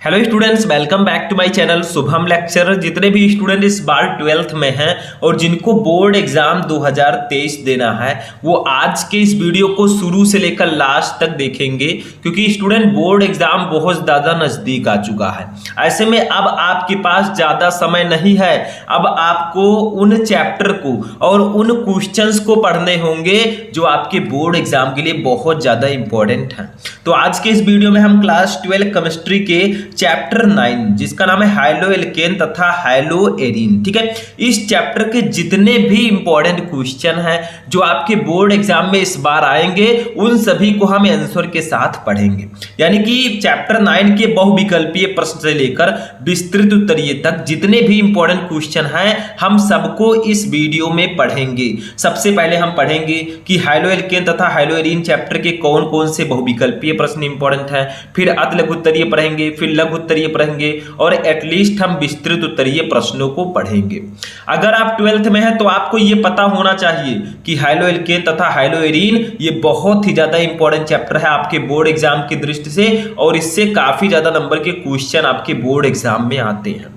Hello students, welcome back to my channel Shubham lecture. जितने भी student इस बार 12th में हैं और जिनको बोर्ड एग्जाम 2023 देना है वो आज के इस वीडियो को शुरू से लेकर लास्ट तक देखेंगे, क्योंकि स्टूडेंट बोर्ड एग्जाम बहुत ज़्यादा नज़दीक आ चुका है। ऐसे में अब आपके पास ज़्यादा समय नहीं है। अब आपको उन चैप्टर को और उन क्वेश्चंस को पढ़ने होंगे जो आपके बोर्ड एग्जाम के लिए बहुत ज़्यादा इंपॉर्टेंट हैं। तो आज के इस वीडियो में हम क्लास 12 केमिस्ट्री के चैप्टर 9 जिसका नाम है हाइलो एल्केन तथा हाइलो एरीन, ठीक है, इस चैप्टर के जितने भी इंपॉर्टेंट क्वेश्चन हैं जो आपके बोर्ड एग्जाम में इस बार आएंगे उन सभी को हम आंसर के साथ पढ़ेंगे। यानी कि चैप्टर 9 के बहुविकल्पीय प्रश्न से लेकर विस्तृत उत्तरीय तक जितने भी इंपॉर्टेंट क्वेश्चन हैं हम सबको इस वीडियो में पढ़ेंगे। सबसे पहले हम पढ़ेंगे कि हाइलो एल्केन तथा हाइलो एरीन चैप्टर के कौन कौन से बहुविकल्पीय प्रश्न इंपॉर्टेंट हैं, फिर अति लघु उत्तरीय पढ़ेंगे, फिर लघु उत्तरीय पढ़ेंगे और एटलीस्ट हम विस्तृत उत्तरीय प्रश्नों को पढ़ेंगे। अगर आप 12th में हैं तो आपको यह पता होना चाहिए कि हाइलो एल्केन तथा हाइलो एरीन ये बहुत ही ज्यादा इंपॉर्टेंट चैप्टर है आपके बोर्ड एग्जाम की दृष्टि से, और इससे काफी ज्यादा नंबर के क्वेश्चन आपके बोर्ड एग्जाम में आते हैं।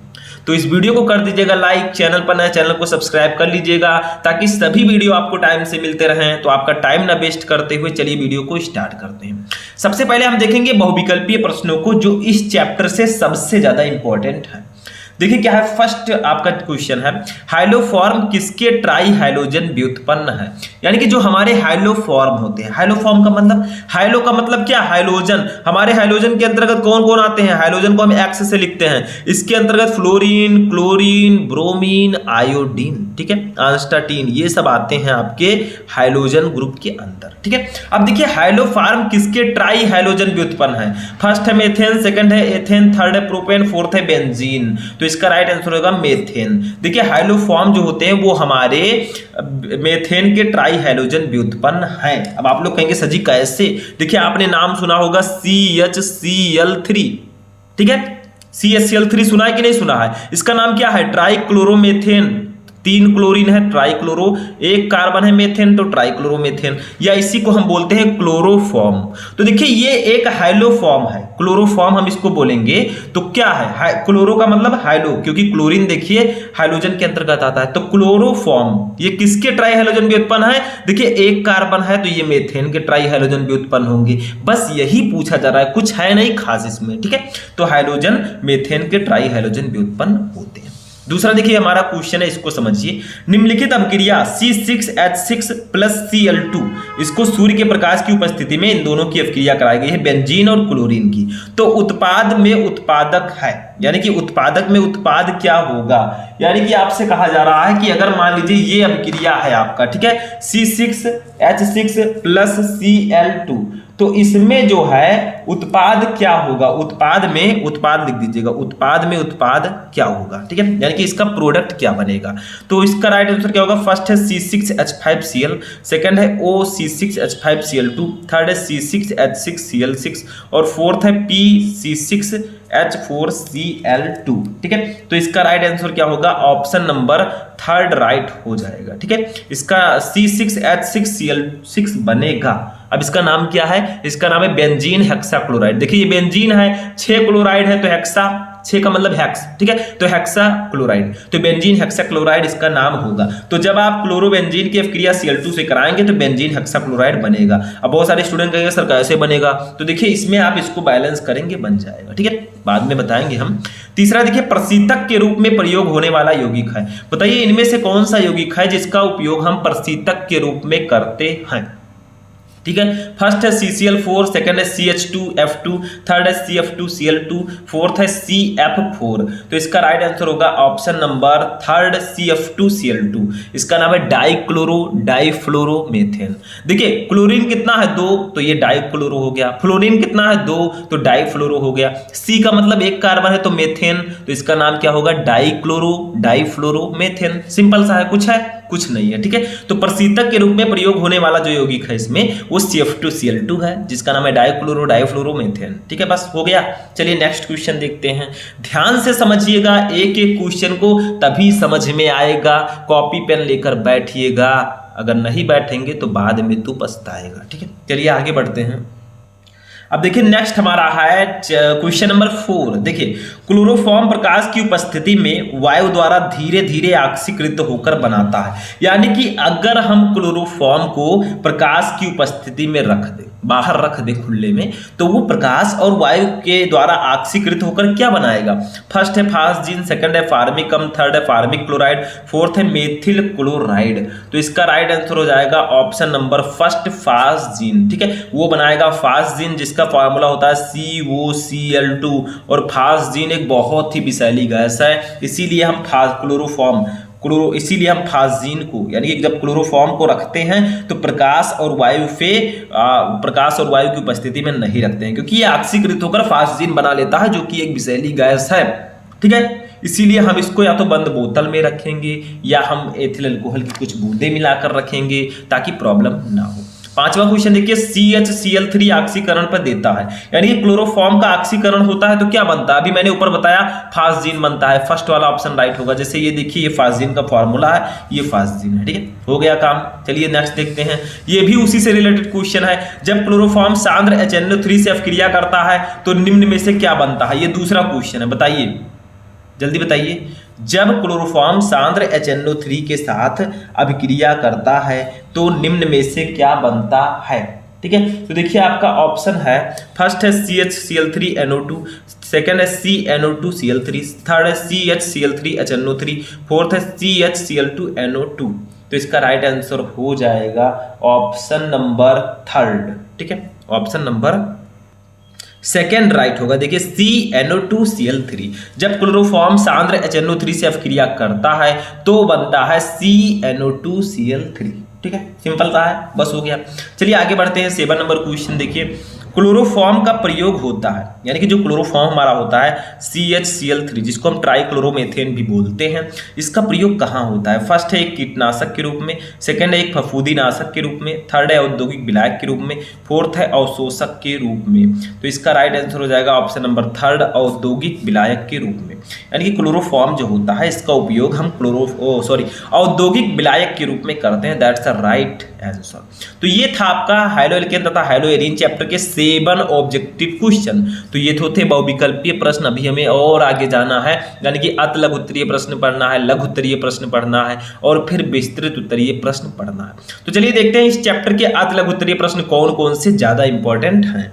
तो इस वीडियो को कर दीजिएगा लाइक, चैनल पर नए चैनल को सब्सक्राइब कर लीजिएगा ताकि सभी वीडियो आपको टाइम से मिलते रहें। तो आपका टाइम ना वेस्ट करते हुए चलिए वीडियो को स्टार्ट करते हैं। सबसे पहले हम देखेंगे बहुविकल्पीय प्रश्नों को जो इस चैप्टर से सबसे ज्यादा इंपॉर्टेंट है। देखिए क्या है, फर्स्ट आपका क्वेश्चन है हाइलोफॉर्म किसके ट्राई हाइलोजन व्युत्पन्न है। यानी कि जो हमारे हाइलोफॉर्म होते हैं, हाइलोफॉर्म का मतलब, हाइलो का मतलब क्या, हाइलोजन। हमारे हाइलोजन के अंतर्गत कौन कौन आते हैं, हाइलोजन को हम एक्स से लिखते हैं, इसके अंतर्गत फ्लोरीन, क्लोरीन, ब्रोमीन, आयोडीन, ठीक है, आंस्टाटीन, ये सब आते हैं आपके हाइलोजन ग्रुप के अंदर, ठीक है। अब देखिए हाइलोफॉर्म किसके ट्राई हाइलोजन व्युत्पन्न है। फर्स्ट है मेथेन, सेकंड है एथेन, थर्ड है प्रोपेन, फोर्थ है बेंजीन। तो इसका राइट आंसर होगा मेथेन। देखिए हाइलोफॉर्म जो होते हैं वो हमारे मेथेन के ट्राई हाइलोजन व्युत्पन्न हैं। अब आप लोग कहेंगे सर जी कैसे। देखिए आपने नाम सुना होगा CHCl3, ठीक है, CHCl3 सुना है कि नहीं सुना है। इसका नाम क्या है, ट्राइक्लोरोमेथेन। 3 क्लोरीन है ट्राइक्लोरो, 1 कार्बन है मेथेन तो ट्राइक्लोरोमेथेन, या इसी को हम बोलते हैं क्लोरोफॉर्म। तो देखिए ये एक हाइलोफॉर्म है, क्लोरोफॉर्म हम इसको बोलेंगे। तो क्या है, क्लोरो का मतलब हाइलो, क्योंकि क्लोरीन देखिए हाइलोजन के अंतर्गत आता है। तो क्लोरोफॉर्म ये किसके ट्राई हाइलोजन व्युत्पन्न है। देखिए 1 कार्बन है तो ये मेथेन के ट्राई हाइलोजन व्युत्पन्न होंगे। बस यही पूछा जा रहा है, कुछ है नहीं खास इसमें, ठीक है। तो हाइलोजन मेथेन के ट्राई हाइलोजन व्युत्पन्न होते हैं। दूसरा देखिए हमारा क्वेश्चन है, इसको समझिए। निम्नलिखित अभिक्रिया C6H6 प्लस Cl2, इसको सूर्य के प्रकाश की उपस्थिति में इन दोनों की अभिक्रिया कराई गई है, बेंजीन और क्लोरीन की। तो उत्पाद में उत्पादक है, यानी कि उत्पादक में उत्पाद क्या होगा। यानी कि आपसे कहा जा रहा है कि अगर मान लीजिए ये अभिक्रिया है आपका, ठीक है, C6H6 प्लस Cl2, तो इसमें जो है उत्पाद क्या होगा, उत्पाद में उत्पाद लिख दीजिएगा, उत्पाद में उत्पाद क्या होगा, ठीक है, यानी कि इसका प्रोडक्ट क्या बनेगा। तो इसका राइट आंसर क्या होगा, फर्स्ट है C6H5Cl, सेकंड है OC6H5Cl2, थर्ड है C6H6Cl6 और फोर्थ है PC6H4Cl2, ठीक है। तो इसका राइट आंसर क्या होगा, ऑप्शन नंबर थर्ड राइट हो जाएगा, ठीक है। इसका C6H6Cl6 बनेगा। अब इसका नाम क्या है, इसका नाम है बेंजीन हेक्साक्लोराइड। देखिए ये बेंजीन है, 6 क्लोराइड है तो हेक्सा, 6 का मतलब हेक्स, ठीक है, तो हेक्सा क्लोराइड, तो बेंजीन हेक्साक्लोराइड इसका नाम होगा। तो जब आप क्लोरोबेंजीन की अभिक्रिया Cl2 से कराएंगे तो बेंजीन हेक्साक्लोराइड बनेगा। अब बहुत सारे स्टूडेंट कहेंगे सर कैसे बनेगा, तो देखिए इसमें आप इसको बैलेंस करेंगे बन जाएगा, ठीक है, बाद में बताएंगे हम। तीसरा देखिए प्रशीतक के रूप में प्रयोग होने वाला यौगिक है। बताइए इनमें से कौन सा यौगिक है जिसका उपयोग हम प्रशीतक के रूप में करते हैं, ठीक है। फर्स्ट है CCl4, सेकंड है CH2F2, थर्ड है CF2Cl2, फोर्थ है CF4। तो इसका राइट आंसर होगा ऑप्शन नंबर थर्ड CF2Cl2। इसका नाम है डाइक्लोरो डाइफ्लोरोमेथेन। देखिए क्लोरीन कितना है 2, तो ये डाइक्लोरो हो गया। फ्लोरीन कितना है 2, तो डाइफ्लोरो हो गया। C का मतलब 1 कार्बन है तो मेथेन, तो इसका नाम क्या होगा, डाइक्लोरो डाइफ्लोरोमेथेन। सिंपल सा है, कुछ है कुछ नहीं है, ठीक है। तो प्रशीतक के रूप में प्रयोग होने वाला जो यौगिक है इसमें वो CF2Cl2 है जिसका नाम है डाइक्लोरो डाइफ्लोरोमेथेन, ठीक है। बस हो गया। चलिए नेक्स्ट क्वेश्चन देखते हैं। ध्यान से समझिएगा, एक एक क्वेश्चन को तभी समझ में आएगा। कॉपी पेन लेकर बैठिएगा, अगर नहीं बैठेंगे तो बाद में तू पछताएगा, ठीक है। चलिए आगे बढ़ते हैं। अब देखिए नेक्स्ट हमारा है क्वेश्चन नंबर 4। देखिए क्लोरोफॉर्म प्रकाश की उपस्थिति में वायु द्वारा धीरे धीरे ऑक्सीकृत होकर बनाता है। यानी कि अगर हम क्लोरोफॉर्म को प्रकाश की उपस्थिति में रख दें, बाहर रख दे खुले में, तो वो प्रकाश और वायु के द्वारा ऑक्सीकृत होकर क्या बनाएगा? फर्स्ट है फास्जीन, सेकंड है फार्मिकम, थर्ड है फार्मिक क्लोराइड, फोर्थ है मेथिल क्लोराइड। तो इसका राइट आंसर हो जाएगा ऑप्शन नंबर फर्स्ट फास्जीन। ठीक है, वो बनाएगा फास्जीन जिसका फॉर्मूला होता है COCl2। और फास्जीन एक बहुत ही विषैली गैस है, इसीलिए हम इसीलिए हम फास्जीन को यानी कि जब क्लोरोफॉर्म को रखते हैं तो प्रकाश और वायु की उपस्थिति में नहीं रखते हैं, क्योंकि ये ऑक्सीकृत होकर फास्जीन बना लेता है जो कि एक विषैली गैस है। ठीक है, इसीलिए हम इसको या तो बंद बोतल में रखेंगे या हम एथिल अल्कोहल की कुछ बूंदे मिलाकर रखेंगे ताकि प्रॉब्लम ना हो। पांचवा क्वेश्चन देखिए, CHCl3 ऑक्सीकरण पर देता है, यानी क्लोरोफॉर्म का ऑक्सीकरण होता है तो क्या बनता है? अभी मैंने ऊपर बताया फास्जीन बनता है, फर्स्ट वाला ऑप्शन राइट होगा। जैसे ये देखिए, ये फास्जीन का फॉर्मूला है, ये फास्जीन है। ठीक है, हो गया काम। चलिए नेक्स्ट देखते हैं, ये भी उसी से रिलेटेड क्वेश्चन है। जब क्लोरोफॉर्म सांद्र HNO3 से अभिक्रिया करता है तो निम्न में से क्या बनता है? ये दूसरा क्वेश्चन है, बताइए जल्दी बताइए। जब क्लोरोफॉर्म सांद्र HNO3 के साथ अभिक्रिया करता है तो निम्न में से क्या बनता है? ठीक है, तो देखिए आपका ऑप्शन है, फर्स्ट है CHCl3NO2, सेकंड है CNO2Cl3, थर्ड है CHCl3HNO3, फोर्थ है CHCl2NO2। तो इसका राइट आंसर हो जाएगा ऑप्शन नंबर थर्ड। ठीक है, ऑप्शन नंबर सेकेंड राइट होगा। देखिए CNO2Cl3, जब क्लोरोफॉर्म सांद्र HNO3 से अभिक्रिया करता है तो बनता है CNO2Cl3। ठीक है, सिंपल सा है, बस हो गया। चलिए आगे बढ़ते हैं। 7 नंबर क्वेश्चन देखिए, क्लोरोफॉर्म का प्रयोग होता है, यानी कि जो क्लोरोफॉर्म हमारा होता है CHCl3 जिसको हम ट्राइक्लोरोमेथेन भी बोलते हैं, इसका प्रयोग कहाँ होता है? फर्स्ट है एक कीटनाशक के रूप में, सेकंड है एक फफूंदीनाशक के रूप में, थर्ड है औद्योगिक विलायक के रूप में, फोर्थ है अवशोषक के रूप में। तो इसका राइट आंसर हो जाएगा ऑप्शन नंबर थर्ड, औद्योगिक विलायक के रूप में। यानी कि क्लोरोफॉर्म जो होता है इसका उपयोग हम औद्योगिक विलायक के रूप में करते हैं। That's the right answer. तो ये था आपका हाइड्रोएल्केन तथा हाइड्रोएरिन चैप्टर के 7 ऑब्जेक्टिव क्वेश्चन। तो ये तो थे बहुविकल्पीय प्रश्न। अभी हमें और आगे जाना है, यानी कि अति लघु उत्तरीय प्रश्न पढ़ना है, लघु उत्तरीय प्रश्न पढ़ना है और फिर विस्तृत उत्तरीय प्रश्न पढ़ना है। तो चलिए देखते हैं इस चैप्टर के अति लघु उत्तरीय प्रश्न कौन कौन से ज्यादा इंपॉर्टेंट हैं।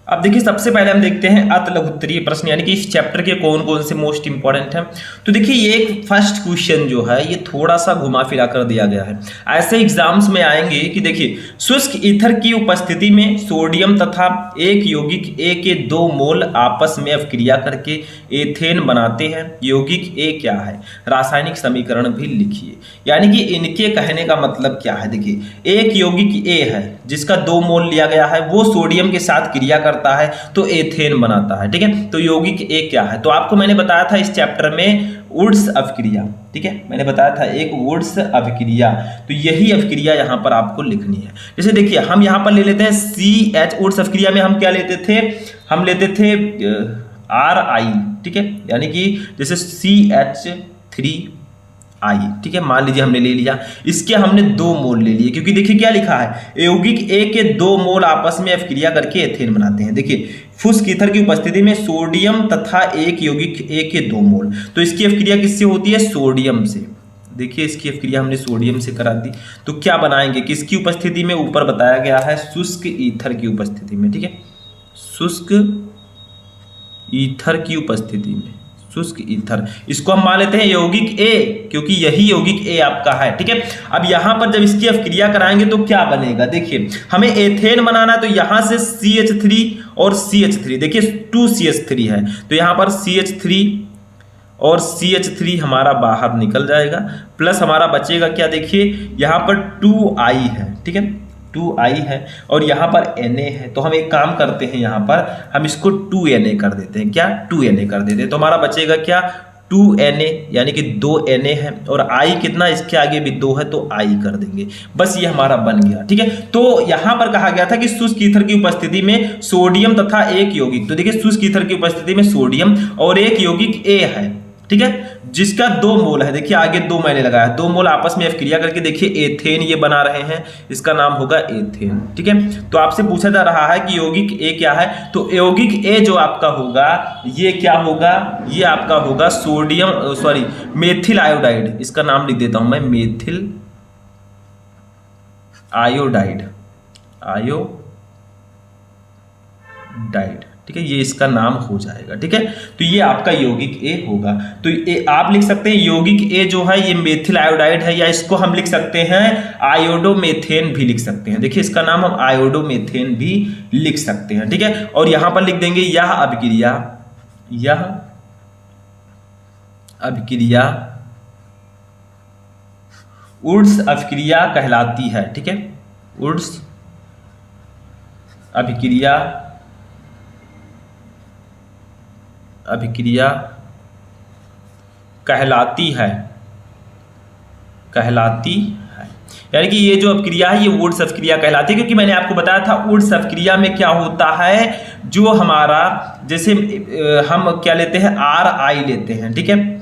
अब देखिए सबसे पहले हम देखते हैं अति लघु उत्तरीय प्रश्न, यानी कि इस चैप्टर के कौन कौन से मोस्ट इंपॉर्टेंट हैं। तो देखिए ये एक फर्स्ट क्वेश्चन जो है ये थोड़ा सा घुमा फिरा कर दिया गया है। ऐसे एग्जाम्स में आएंगे कि देखिए शुष्क ईथर की उपस्थिति में सोडियम तथा एक यौगिक A के 2 मोल आपस में अभिक्रिया करके एथेन बनाते हैं। यौगिक A क्या है? रासायनिक समीकरण भी लिखिए। यानी कि इनके कहने का मतलब क्या है? देखिए एक यौगिक A है जिसका 2 मोल लिया गया है, वो सोडियम के साथ क्रिया करता है तो एथेन बनाता है। ठीक है, तो यौगिक A क्या है? तो आपको मैंने बताया था इस चैप्टर में वुड्स अभिक्रिया। ठीक है, मैंने बताया था एक वुड्स अभिक्रिया, तो यही अभिक्रिया यहाँ पर आपको लिखनी है। जैसे देखिए हम यहाँ पर ले लेते हैं CH, वुड्स अभिक्रिया में हम क्या लेते थे? हम लेते थे RI। ठीक है, यानी कि जैसे CH3I। ठीक है, मान लीजिए हमने ले लिया, इसके हमने 2 मोल ले लिए, क्योंकि देखिए क्या लिखा है, यौगिक A के 2 मोल आपस में अभिक्रिया करके एथेन बनाते हैं। देखिए शुष्क ईथर की उपस्थिति में सोडियम तथा एक यौगिक A के 2 मोल, तो इसकी अभिक्रिया किससे होती है? सोडियम से। देखिए इसकी अभिक्रिया हमने सोडियम से करा दी, तो क्या बनाएंगे? किसकी उपस्थिति में? ऊपर बताया गया है शुष्क ईथर की उपस्थिति में। ठीक है, शुष्क ईथर की उपस्थिति में, शुष्क ईथर, इसको हम मान लेते हैं यौगिक A, क्योंकि यही यौगिक A आपका है। ठीक है, अब यहां पर जब इसकी अभिक्रिया कराएंगे तो क्या बनेगा? देखिए हमें एथेन बनाना है, तो यहां से CH3 और CH3, देखिए 2CH3 है, तो यहां पर CH3 और CH3 हमारा बाहर निकल जाएगा, प्लस हमारा बचेगा क्या? देखिए यहां पर 2I है। ठीक है, 2I है और यहाँ पर Na है, तो हम एक काम करते हैं, यहाँ पर हम इसको 2Na कर देते हैं। क्या? 2Na कर देते हैं, तो हमारा बचेगा क्या? 2Na, यानी कि 2 Na है और I कितना? इसके आगे भी 2 है तो I कर देंगे, बस ये हमारा बन गया। ठीक है, तो यहाँ पर कहा गया था कि शुष्क ईथर की उपस्थिति में सोडियम तथा एक यौगिक, तो देखिए शुष्क ईथर की उपस्थिति में सोडियम और एक यौगिक A है। ठीक है, जिसका 2 मोल है, देखिए आगे 2 मैंने लगाया, 2 मोल आपस में अभिक्रिया करके देखिए एथेन ये बना रहे हैं, इसका नाम होगा एथेन। ठीक है, तो आपसे पूछा जा रहा है कि यौगिक ए क्या है, तो यौगिक ए जो आपका होगा ये क्या होगा, ये आपका होगा मेथिल आयोडाइड, इसका नाम लिख देता हूं मैं, मेथिल आयोडाइड, ठीक है, ये इसका नाम हो जाएगा। ठीक है, तो ये आपका यौगिक ए होगा। तो आप लिख सकते हैं यौगिक ए जो है ये मेथिल आयोडाइड है, या इसको हम लिख सकते हैं आयोडोमेथेन भी लिख सकते हैं। देखिए इसका नाम हम आयोडोमेथेन भी लिख सकते हैं। ठीक है, और यहां पर लिख देंगे यह अभिक्रिया वुड्स अभिक्रिया कहलाती है। ठीक है, वुड्स अभिक्रिया कहलाती है, यानी कि ये जो अभिक्रिया है ये वुड्स अभिक्रिया कहलाती है, क्योंकि मैंने आपको बताया था वुड्स अभिक्रिया में क्या होता है, जो हमारा जैसे हम क्या लेते हैं, RI लेते हैं। ठीक है,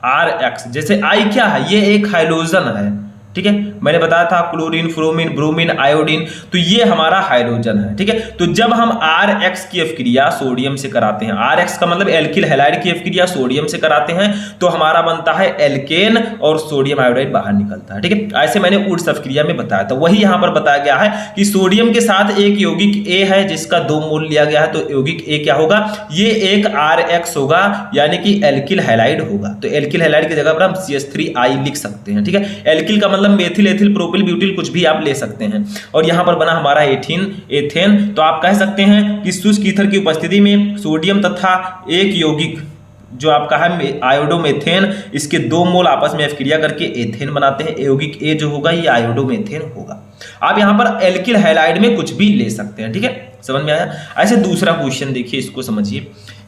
RX, जैसे I क्या है, ये एक हाइड्रोजन है। ठीक है, मैंने बताया था क्लोरीन, फ्रोमीन, ब्रोमीन, आयोडीन, तो ये हमारा हाइड्रोजन है। ठीक है, तो जब हम RX की अभिक्रिया सोडियम से कराते हैं, RX का मतलब एल्किल हैलाइड की अभिक्रिया सोडियम से कराते हैं, तो हमारा बनता है एल्केन और सोडियम आयोडाइड बाहर निकलता है। ठीक है, ऐसे मैंने वुड्स अभिक्रिया में बताया था, वही यहां पर बताया गया है कि सोडियम के साथ एक यौगिक A है जिसका 2 मोल लिया गया है, तो यौगिक A क्या होगा, ये एक RX होगा, यानी कि एल्किल हैलाइड होगा। तो एल्किल हैलाइड की जगह पर हम CH3I लिख सकते हैं। ठीक है, एल्किल का मतलब मेथिल, एथिल, प्रोपिल, ब्यूटिल कुछ भी आप ले सकते हैं। और यहां पर बना हमारा एथेन। तो आप कह सकते हैं कि शुष्क ईथर की उपस्थिति में सोडियम तथा एक यौगिक जो आपका है आयोडोमेथेन, इसके 2 मोल आपस में अभिक्रिया करके एथेन बनाते हैं। यौगिक ए जो होगा ये आयोडोमेथेन होगा। आप यहां पर एल्किल हैलाइड में कुछ भी ले सकते हैं। ठीक है, समझ में आया। ऐसे दूसरा क्वेश्चन देखिए, इसको समझिए।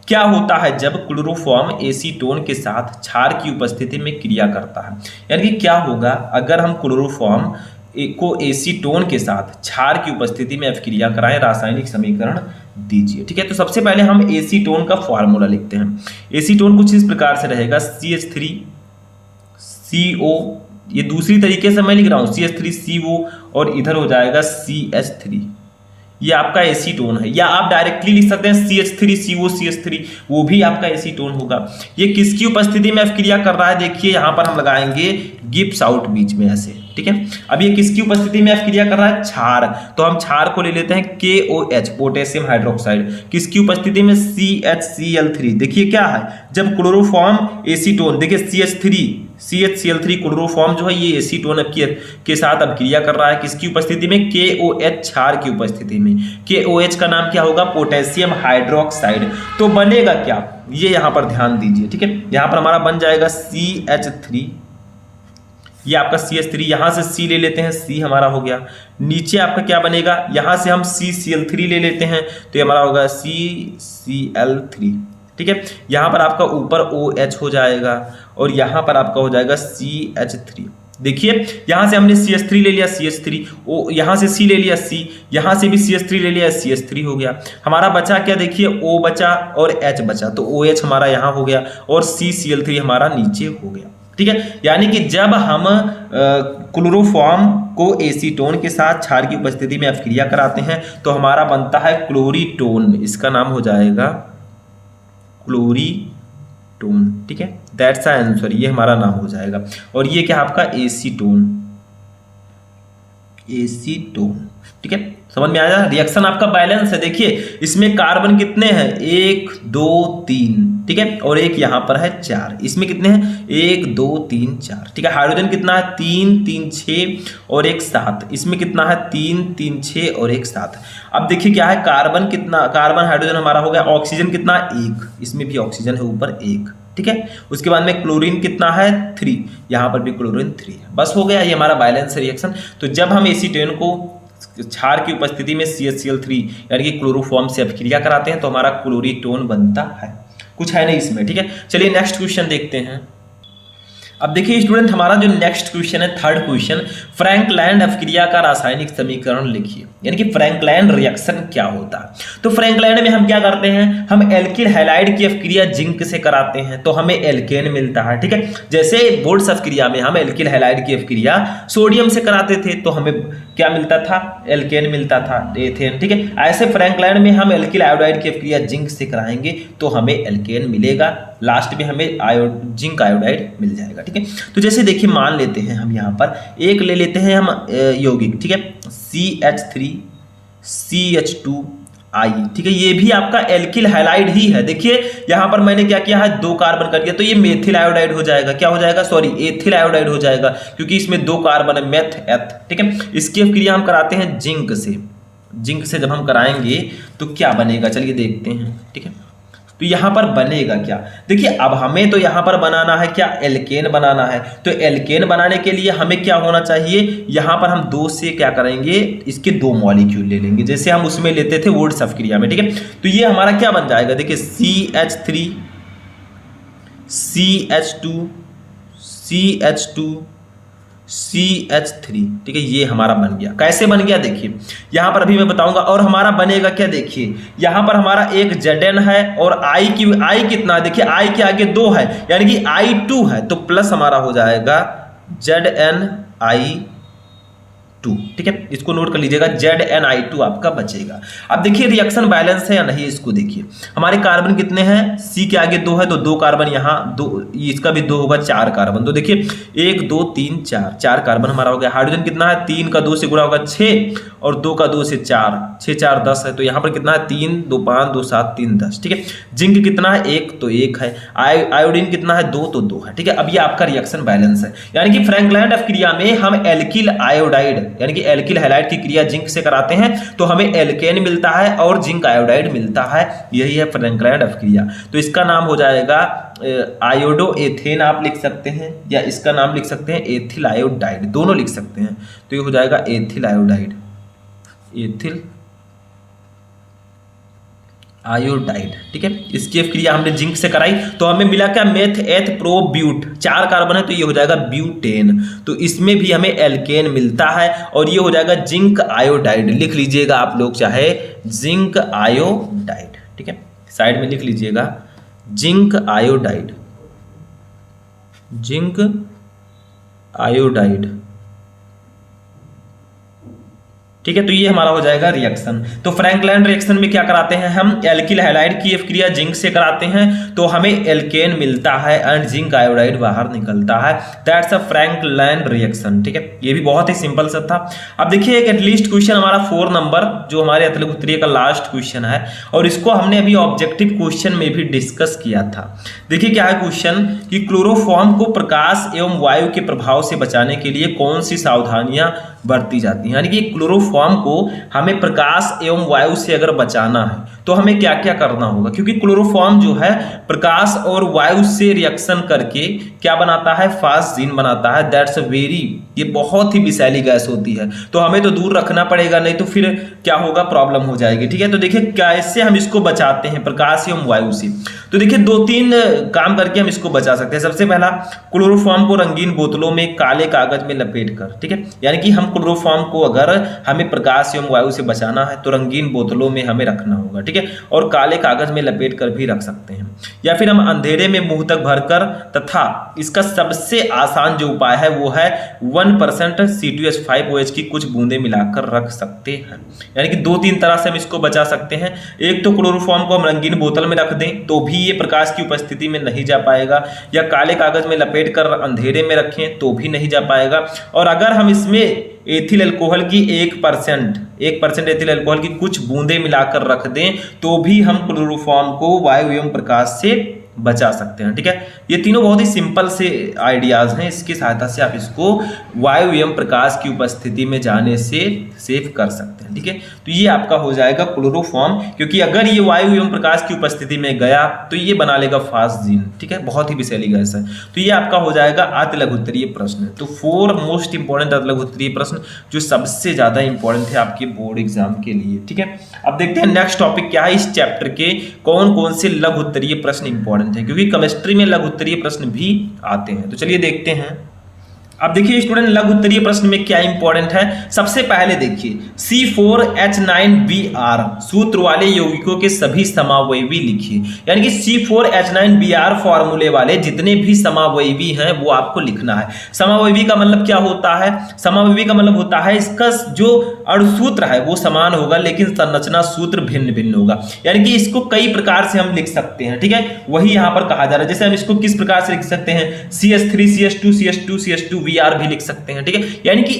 क्या होता है जब क्लोरोफॉर्म एसीटोन के साथ क्षार की उपस्थिति में क्रिया करता है, यानी कि क्या होगा अगर हम क्लोरोफॉर्म को एसीटोन के साथ क्षार की उपस्थिति में अभिक्रिया कराएं, रासायनिक समीकरण दीजिए। ठीक है, तो सबसे पहले हम एसीटोन का फॉर्मूला लिखते हैं। एसीटोन कुछ इस प्रकार से रहेगा, CH3CO, ये दूसरी तरीके से मैं लिख रहा हूं, CH3CO और इधर हो जाएगा CH3, ये आपका एसीटोन है। या आप डायरेक्टली लिख सकते हैं CH3CO CH3, वो भी आपका एसीटोन होगा। ये किसकी उपस्थिति में अभिक्रिया कर रहा है, देखिए यहां पर हम लगाएंगे गिब्स आउट बीच में ऐसे। ठीक है, अब ये किसकी उपस्थिति में अभिक्रिया कर रहा है, क्षार, तो हम क्षार को ले लेते हैं KOH, पोटेशियम हाइड्रोक्साइड, किसकी उपस्थिति में CHCl3। देखिए क्या है, जब क्लोरोफॉर्म एसीटोन, देखिए CHCl3 क्लोरोफॉर्म जो है ये एसीटोन के साथ अभिक्रिया कर रहा है, किसकी उपस्थिति में, KOH, क्षार की उपस्थिति में। KOH का नाम क्या होगा, पोटेशियम हाइड्रोक्साइड। तो बनेगा क्या, ये यहां पर ध्यान दीजिए। ठीक है, यहां पर हमारा बन जाएगा CH3, ये आपका CH3, यहां से C ले लेते हैं, C हमारा हो गया। नीचे आपका क्या बनेगा, यहां से हम CCl3 ले लेते हैं, तो ये हमारा होगा CCl3। ठीक है, यहां पर आपका ऊपर OH हो जाएगा और यहां पर आपका हो जाएगा CH3। देखिए यहां से हमने CH3 ले लिया, CH3, यहां से C ले लिया, C, यहां से भी CH3 ले लिया, CH3 हो गया। हमारा बचा क्या, देखिए O बचा और H बचा, तो OH हमारा यहां हो गया और CCl3 हमारा नीचे हो गया। ठीक है, यानी कि जब हम क्लोरोफॉर्म को एसीटोन के साथ क्षार की उपस्थिति में अभिक्रिया कराते हैं तो हमारा बनता है क्लोरीटोन, इसका नाम हो जाएगा क्लोरीटोन। ठीक है, दैट्स आंसर, ये हमारा नाम हो जाएगा। और ये क्या आपका एसीटोन। ठीक है, समझ में आया। रिएक्शन आपका बैलेंस है, देखिए इसमें कार्बन कितने हैं, 1 2 3, ठीक है, और एक यहां पर है 4, इसमें कितने हैं, 1 2 3 4। ठीक है, हाइड्रोजन कितना है, 3 3 6 और एक 7, इसमें कितना है, 3 3 6 और एक 7। अब देखिए क्या है, कार्बन कितना, कार्बन हाइड्रोजन हमारा हो गया। ऑक्सीजन कितना, 1, इसमें भी ऑक्सीजन है ऊपर 1। ठीक है, उसके बाद में क्लोरीन कितना है, 3, यहां पर भी क्लोरीन 3 है। बस हो गया, ये हमारा बैलेंस रिएक्शन। तो जब हम एसीटोन को क्षार की उपस्थिति में CHCl3 यानी कि क्लोरोफॉर्म से अभिक्रिया कराते हैं तो हमारा क्लोरीटोन बनता है। कुछ है नहीं इसमें। ठीक है, चलिए नेक्स्ट क्वेश्चन देखते हैं। अब देखिए स्टूडेंट, हमारा जो नेक्स्ट क्वेश्चन है, थर्ड क्वेश्चन, फ्रैंकलैंड अपक्रिया का रासायनिक समीकरण लिखिए। यानी कि फ्रैंकलैंड रिएक्शन क्या होता है। तो फ्रैंकलैंड में हम क्या करते हैं, हम एल्किल हैलाइड की अपक्रिया जिंक से कराते हैं तो हमें एल्केन मिलता है। ठीक है, जैसे बोर्ड्स अपक्रिया में हम एल्किल हैलाइड की अपक्रिया सोडियम से कराते थे तो हमें क्या मिलता था, एल्केन मिलता था, एथेन। ठीक है, ऐसे फ्रैंकलैंड में हम एल्किल आयोडाइड की अपक्रिया जिंक से कराएंगे तो हमें एल्केन मिलेगा, लास्ट में हमें जिंक आयोडाइड मिल जाएगा। ठीक है, तो जैसे देखिए मान लेते हैं हम यहाँ पर एक ले लेते हैं हम यौगिक। ठीक है, CH3 CH2 I। ठीक है, ये भी आपका एल्किल हैलाइड ही है। देखिए यहाँ पर मैंने क्या किया है, 2 कार्बन कर दिया तो ये मेथिल आयोडाइड हो जाएगा। क्या हो जाएगा, सॉरी एथिल आयोडाइड हो जाएगा, क्योंकि इसमें 2 कार्बन है, मेथ एथ। ठीक है, इसकी अपक्रिया हम कराते हैं जिंक से। जिंक से जब हम कराएंगे तो क्या बनेगा, चलिए देखते हैं। ठीक है, तो यहां पर बनेगा क्या, देखिए अब हमें तो यहां पर बनाना है क्या, एल्केन बनाना है। तो एल्केन बनाने के लिए हमें क्या होना चाहिए, यहां पर हम 2 से क्या करेंगे, इसके 2 मॉलिक्यूल ले लेंगे, जैसे हम उसमें लेते थे वुड्स अपक्रिया में। ठीक है, तो ये हमारा क्या बन जाएगा, देखिए CH3 CH2 CH2 CH3। ठीक है, ये हमारा बन गया। कैसे बन गया देखिए, यहां पर अभी मैं बताऊंगा। और हमारा बनेगा क्या, देखिए यहां पर हमारा एक Zn है और I कितना, देखिए I के आगे 2 है यानी कि I2 है, तो प्लस हमारा हो जाएगा ZnI2। ठीक है, इसको नोट कर लीजिएगा, ZnI2 आपका बचेगा। अब देखिए रिएक्शन बैलेंस है या नहीं, इसको देखिए हमारे कार्बन कितने हैं, C के आगे 2 है तो 2 कार्बन यहाँ, 2 इसका भी 2 होगा, 4 कार्बन। तो देखिए 1 2 3 4 कार्बन हमारा हो गया। हाइड्रोजन कितना है, 3 का 2 से गुणा होगा 6 और 2 का 2 से 4, 6 4 10 है, तो यहाँ पर कितना है 3 2 5 2 7 3 10। ठीक है, जिंक कितना है 1 तो 1 है, आयोडीन कितना है 2 तो 2 है। ठीक है, अब ये आपका रिएक्शन बैलेंस है। यानी कि फ्रैंकलैंड अपक्रिया में हम एल्किल आयोडाइड यानी कि एल्किल हैलाइड की क्रिया जिंक से कराते हैं तो हमें एल्केन मिलता है और जिंक आयोडाइड मिलता है। यही है फ्रैंकलैंड अपक्रिया। तो इसका नाम हो जाएगा आयोडो एथेन आप लिख सकते हैं, या इसका नाम लिख सकते हैं एथिल आयोडाइड, दोनों लिख सकते हैं। तो ये हो जाएगा एथिल आयोडाइड, एथिल आयोडाइड। ठीक है, इसकी क्रिया हमने जिंक से कराई तो हमें मिला क्या, मेथ एथ प्रो ब्यूट, 4 कार्बन है तो ये हो जाएगा ब्यूटेन। तो इसमें भी हमें एल्केन मिलता है और ये हो जाएगा जिंक आयोडाइड। लिख लीजिएगा आप लोग चाहे जिंक आयोडाइड। ठीक है, साइड में लिख लीजिएगा जिंक आयोडाइड, जिंक आयोडाइड। ठीक है, तो ये हमारा हो जाएगा रिएक्शन। तो फ्रैंकलैंड रिएक्शन में क्या कराते हैं हम, एल्किल हैलाइड की अपक्रिया जिंक से कराते हैं तो हमें एल्केन मिलता है एंड जिंक आयोडाइड बाहर निकलता है। That's a Frankland reaction. ठीक है, ये भी बहुत ही सिंपल सा था। अब देखिए एक एटलीस्ट क्वेश्चन हमारा 4 नंबर जो हमारे अतुल्य उत्तरीय का लास्ट क्वेश्चन है और इसको हमने अभी ऑब्जेक्टिव क्वेश्चन में भी डिस्कस किया था। देखिए क्या है क्वेश्चन कि क्लोरोफॉर्म को प्रकाश एवं वायु के प्रभाव से बचाने के लिए कौन सी सावधानियां बरती जाती हैं। यानी कि क्लोरोफॉर्म को हमें प्रकाश एवं वायु से अगर बचाना है तो हमें क्या क्या करना होगा, क्योंकि क्लोरोफॉर्म जो है प्रकाश और वायु से रिएक्शन करके क्या बनाता है, फास्जीन बनाता है। दैट्स अ वेरी, ये बहुत ही विषैली गैस होती है तो हमें तो दूर रखना पड़ेगा, नहीं तो फिर क्या होगा, प्रॉब्लम हो जाएगी। ठीक है, तो देखिए कैसे हम इसको बचाते हैं प्रकाश एवं वायु से। तो देखिए 2-3 काम करके हम इसको बचा सकते हैं। सबसे पहला, क्लोरोफॉर्म को रंगीन बोतलों में काले कागज में लपेट कर। ठीक है, यानी कि हम क्लोरोफॉर्म को अगर हमें प्रकाश एवं वायु से बचाना है तो रंगीन बोतलों में हमें रखना होगा। ठीक है, और काले कागज में लपेट कर भी रख सकते हैं, या फिर हम अंधेरे में मुंह तक भरकर, तथा इसका सबसे आसान जो उपाय है वो है 1% C2H5OH की कुछ बूंदें मिलाकर रख सकते हैं। यानी कि 2-3 तरह से हम इसको बचा सकते हैं। एक तो क्लोरोफॉर्म को हम रंगीन बोतल में रख दें तो भी ये प्रकाश की उपस्थिति में नहीं जा पाएगा, या काले कागज में लपेट कर अंधेरे में रखें तो भी नहीं जा पाएगा। और अगर हम इसमें एथिल अल्कोहल की 1% एथिल अल्कोहल की कुछ बूंदें मिलाकर रख दें तो भी हम क्लोरोफॉर्म को वायु एवं प्रकाश से बचा सकते हैं। ठीक है, ये तीनों बहुत ही सिंपल से आइडियाज हैं, इसकी सहायता से आप इसको वायु एवं प्रकाश की उपस्थिति में जाने से सेव कर सकते हैं। ठीक है, तो ये आपका हो जाएगा क्लोरोफॉर्म, क्योंकि अगर ये वायु एवं प्रकाश की उपस्थिति में गया तो ये बना लेगा फास्जीन। ठीक है, बहुत ही विषैली गैस है। तो ये आपका हो जाएगा अति लघु उत्तरीय प्रश्न। तो 4 मोस्ट इंपॉर्टेंट अति लघु उत्तरीय प्रश्न जो सबसे ज्यादा इंपॉर्टेंट है आपके बोर्ड एग्जाम के लिए। ठीक है, अब देखते हैं नेक्स्ट टॉपिक क्या है, इस चैप्टर के कौन कौन से लघु उत्तरीय प्रश्न इंपॉर्टेंट इंपॉर्टेंट है, क्योंकि केमिस्ट्री में लघु उत्तरीय प्रश्न भी आते हैं। तो चलिए देखते हैं। अब देखिए स्टूडेंट, लघु उत्तरीय प्रश्न में क्या इंपॉर्टेंट है। सबसे पहले देखिए C4H9Br सूत्र वाले यौगिकों के सभी समावयवी लिखिए। यानी कि C4H9Br फॉर्मूले वाले जितने भी समावयवी हैं वो आपको लिखना है। समावयवी का मतलब क्या होता है? समावयवी का मतलब होता है इसका जो अणुसूत्र है वो समान होगा, लेकिन संरचना सूत्र भिन्न भिन्न होगा। यानी कि इसको कई प्रकार से हम लिख सकते हैं, ठीक है, वही यहां पर कहा जा रहा है। जैसे हम इसको किस प्रकार से लिख सकते हैं, CH3 CH2 CH2 CH2 Br भी लिख सकते हैं, ठीक है। यानी कि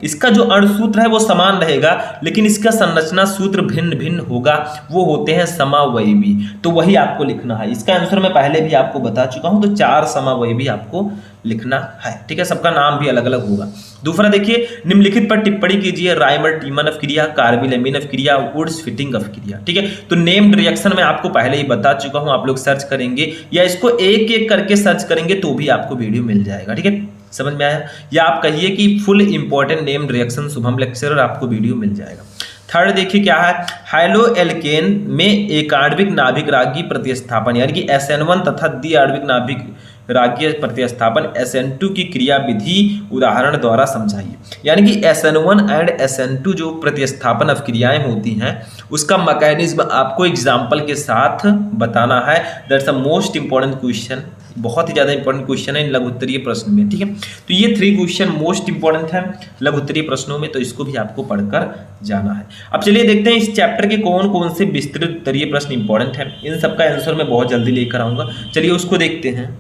इसका जो अणुसूत्र है वो समान रहेगा, लेकिन इसका संरचना सूत्र भिन्न भिन्न होगा, वो होते हैं समावयवी। तो वही आपको लिखना है। इसका आंसर मैं पहले भी आपको बता चुका हूं। तो 4 समावयवी आपको लिखना है, ठीक है। सबका नाम भी अलग अलग होगा। दूसरा देखिए, निम्नलिखित पर टिप्पणी कीजिए। राइमर टीमन अपक्रिया, कार्बिलमिन अपक्रिया, वुड्स फिटिंग अपक्रिया, ठीक है। तो नेम्ड रिएक्शन में आपको पहले ही बता चुका हूं, आप लोग सर्च करेंगे या इसको एक एक करके सर्च करेंगे तो भी आपको वीडियो मिल जाएगा, ठीक है। समझ में आया? या आप कहिए कि full important named reaction Shubham lecturer, आपको वीडियो मिल जाएगा। थर्ड देखिए क्या है, हाइलो एल्केन में एक आणविक नाभिक रागी प्रतिस्थापन, यानी कि SN1 तथा द्वि आणविक नाभिक रागीय प्रतिस्थापन SN2 की क्रिया विधि उदाहरण द्वारा समझाइए। यानी कि SN1 एंड SN2 जो प्रतिस्थापन अभिक्रियाएं होती हैं उसका मैकेनिज्म आपको एग्जाम्पल के साथ बताना है। That's a most important question, बहुत ही ज्यादा इंपॉर्टेंट क्वेश्चन है इन लघु उत्तरीय प्रश्न में, ठीक है। तो ये 3 क्वेश्चन मोस्ट इंपॉर्टेंट है लघु उत्तरीय प्रश्नों में, तो इसको भी आपको पढ़कर जाना है। अब चलिए देखते हैं इस चैप्टर के कौन कौन से विस्तृत उत्तरीय प्रश्न इंपॉर्टेंट है। इन सबका आंसर मैं बहुत जल्दी लेकर आऊंगा। चलिए उसको देखते हैं।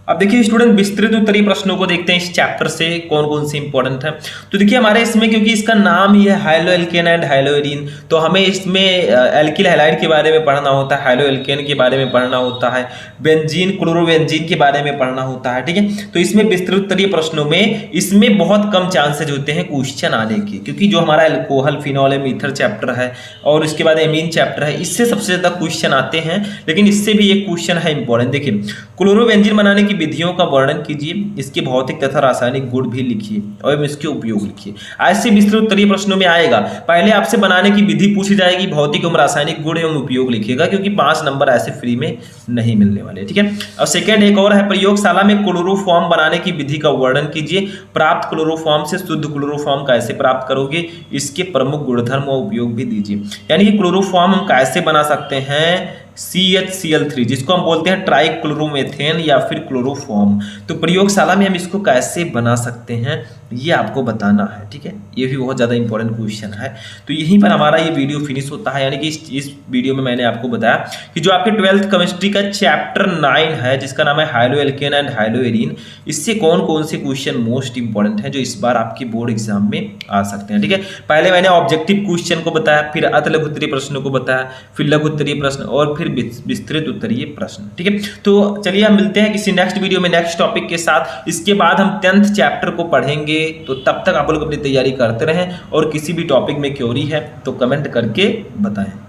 अब देखिए स्टूडेंट, विस्तृत उत्तरीय प्रश्नों को देखते हैं इस चैप्टर से कौन कौन से इंपॉर्टेंट है। तो देखिए हमारे इसमें, क्योंकि इसका नाम ही है high-low alkene and high-low arene, तो हमें इसमें एल्किल हैलाइड के बारे में पढ़ना होता है, हाइलो एल्केन के बारे में पढ़ना होता है, बेंजीन क्लोरोबेंजीन के बारे में पढ़ना होता है, ठीक है। तो इसमें विस्तृत उत्तरीय प्रश्नों में इसमें बहुत कम चांसेज होते हैं क्वेश्चन आने के, क्योंकि जो हमारा एल्कोहल फिनॉल ईथर चैप्टर है और इसके बाद एमीन चैप्टर है, इससे सबसे ज्यादा क्वेश्चन आते हैं। लेकिन इससे भी एक क्वेश्चन है इंपॉर्टेंट। देखिए, क्लोरोबेंजीन बनाने की विधियों का वर्णन कीजिए, इसके भौतिक तथा रासायनिक गुण भी लिखिए और इसके उपयोग लिखिए। ऐसे विस्तृत उत्तरीय प्रश्नों में आएगा, पहले आपसे बनाने की विधि पूछी जाएगी, भौतिक एवं रासायनिक गुण एवं उपयोग लिखिएगा, क्योंकि 5 नंबर ऐसे फ्री में नहीं मिलने वाले, ठीक है। और सेकंड एक और है, प्रयोगशाला में क्लोरोफॉर्म बनाने की विधि का वर्णन कीजिए, प्राप्त क्लोरोफॉर्म से शुद्ध क्लोरोफॉर्म कैसे प्राप्त करोगे, इसके प्रमुख गुणधर्म और उपयोग भी दीजिए। यानी कि क्लोरोफॉर्म हम कैसे बना सकते हैं, CHCl3 जिसको हम बोलते हैं ट्राइक्लोरोमेथेन या फिर क्लोरोफॉर्म, तो प्रयोगशाला में हम इसको कैसे बना सकते हैं ये आपको बताना है, ठीक है। ये भी बहुत ज़्यादा इंपॉर्टेंट क्वेश्चन है। तो यहीं पर हमारा ये वीडियो फिनिश होता है। यानी कि इस वीडियो में मैंने आपको बताया कि जो आपके 12th केमिस्ट्री का चैप्टर 9 है, जिसका नाम है high-low alkene and high-low arene, इससे कौन कौन से क्वेश्चन मोस्ट इंपॉर्टेंट है जो इस बार आपके बोर्ड एग्जाम में आ सकते हैं, ठीक है। पहले मैंने ऑब्जेक्टिव क्वेश्चन को बताया, फिर अति लघु उत्तरीय प्रश्नों को बताया, फिर लघु उत्तरीय प्रश्न और फिर विस्तृत उत्तरीय प्रश्न, ठीक है। तो चलिए हम मिलते हैं किसी नेक्स्ट वीडियो में नेक्स्ट टॉपिक के साथ। इसके बाद हम 10th चैप्टर को पढ़ेंगे। तो तब तक आप लोग अपनी तैयारी करते रहें और किसी भी टॉपिक में क्वेरी है तो कमेंट करके बताएं।